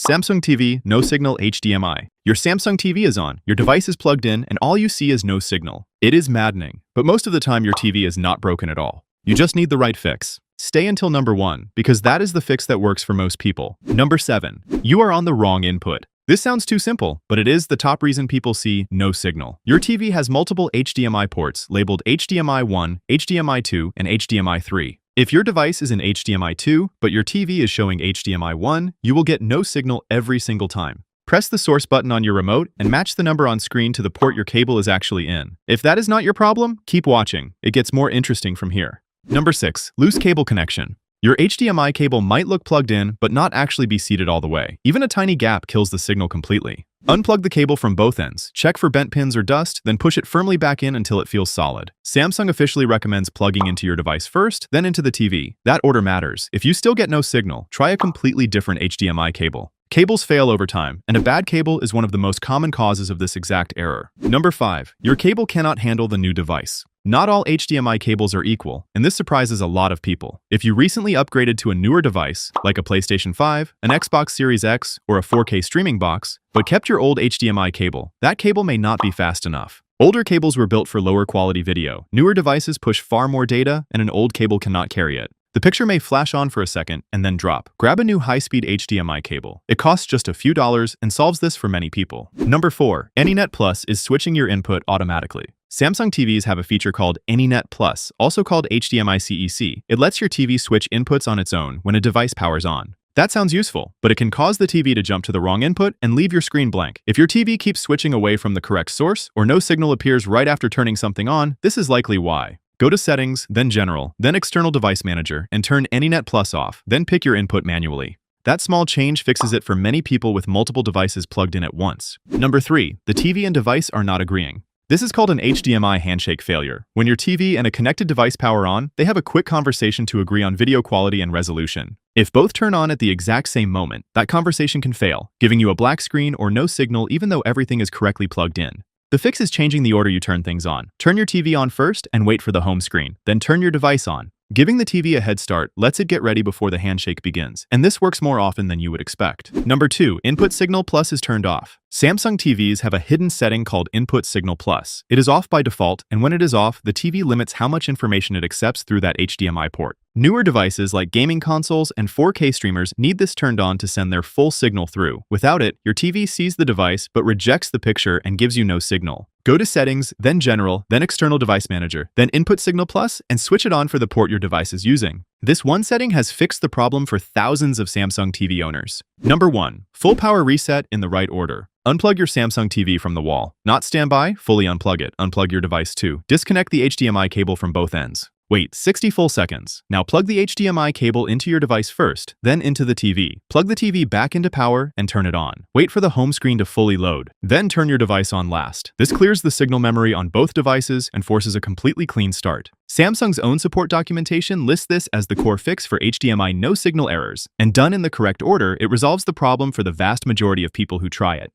Samsung TV, no signal HDMI. Your Samsung TV is on, your device is plugged in, and all you see is no signal. It is maddening, but most of the time your TV is not broken at all. You just need the right fix. Stay until number 1, because that is the fix that works for most people. Number 7. You are on the wrong input. This sounds too simple, but it is the top reason people see no signal. Your TV has multiple HDMI ports labeled HDMI 1, HDMI 2, and HDMI 3. If your device is in HDMI 2, but your TV is showing HDMI 1, you will get no signal every single time. Press the source button on your remote and match the number on screen to the port your cable is actually in. If that is not your problem, keep watching. It gets more interesting from here. Number 6. Loose cable connection. Your HDMI cable might look plugged in, but not actually be seated all the way. Even a tiny gap kills the signal completely. Unplug the cable from both ends, check for bent pins or dust, then push it firmly back in until it feels solid. Samsung officially recommends plugging into your device first, then into the TV. That order matters. If you still get no signal, try a completely different HDMI cable. Cables fail over time, and a bad cable is one of the most common causes of this exact error. Number 5. Your cable cannot handle the new device. Not all HDMI cables are equal, and this surprises a lot of people. If you recently upgraded to a newer device, like a PlayStation 5, an Xbox Series X, or a 4K streaming box, but kept your old HDMI cable, that cable may not be fast enough. Older cables were built for lower quality video. Newer devices push far more data, and an old cable cannot carry it. The picture may flash on for a second and then drop. Grab a new high-speed HDMI cable. It costs just a few dollars and solves this for many people. Number 4. AnyNet Plus is switching your input automatically. Samsung TVs have a feature called AnyNet Plus, also called HDMI CEC. It lets your TV switch inputs on its own when a device powers on. That sounds useful, but it can cause the TV to jump to the wrong input and leave your screen blank. If your TV keeps switching away from the correct source, or no signal appears right after turning something on, this is likely why. Go to Settings, then General, then External Device Manager, and turn AnyNet Plus off, then pick your input manually. That small change fixes it for many people with multiple devices plugged in at once. Number 3. The TV and device are not agreeing. This is called an HDMI handshake failure. When your TV and a connected device power on, they have a quick conversation to agree on video quality and resolution. If both turn on at the exact same moment, that conversation can fail, giving you a black screen or no signal even though everything is correctly plugged in. The fix is changing the order you turn things on. Turn your TV on first and wait for the home screen, then turn your device on. Giving the TV a head start lets it get ready before the handshake begins, and this works more often than you would expect. Number 2. Input Signal Plus is turned off. Samsung TVs have a hidden setting called Input Signal Plus. It is off by default, and when it is off, the TV limits how much information it accepts through that HDMI port. Newer devices like gaming consoles and 4K streamers need this turned on to send their full signal through. Without it, your TV sees the device but rejects the picture and gives you no signal. Go to Settings, then General, then External Device Manager, then Input Signal Plus, and switch it on for the port your device is using. This one setting has fixed the problem for thousands of Samsung TV owners. Number 1. Full power reset in the right order. Unplug your Samsung TV from the wall. Not standby, fully unplug it. Unplug your device too. Disconnect the HDMI cable from both ends. Wait 60 full seconds. Now plug the HDMI cable into your device first, then into the TV. Plug the TV back into power and turn it on. Wait for the home screen to fully load. Then turn your device on last. This clears the signal memory on both devices and forces a completely clean start. Samsung's own support documentation lists this as the core fix for HDMI no signal errors, and done in the correct order, it resolves the problem for the vast majority of people who try it.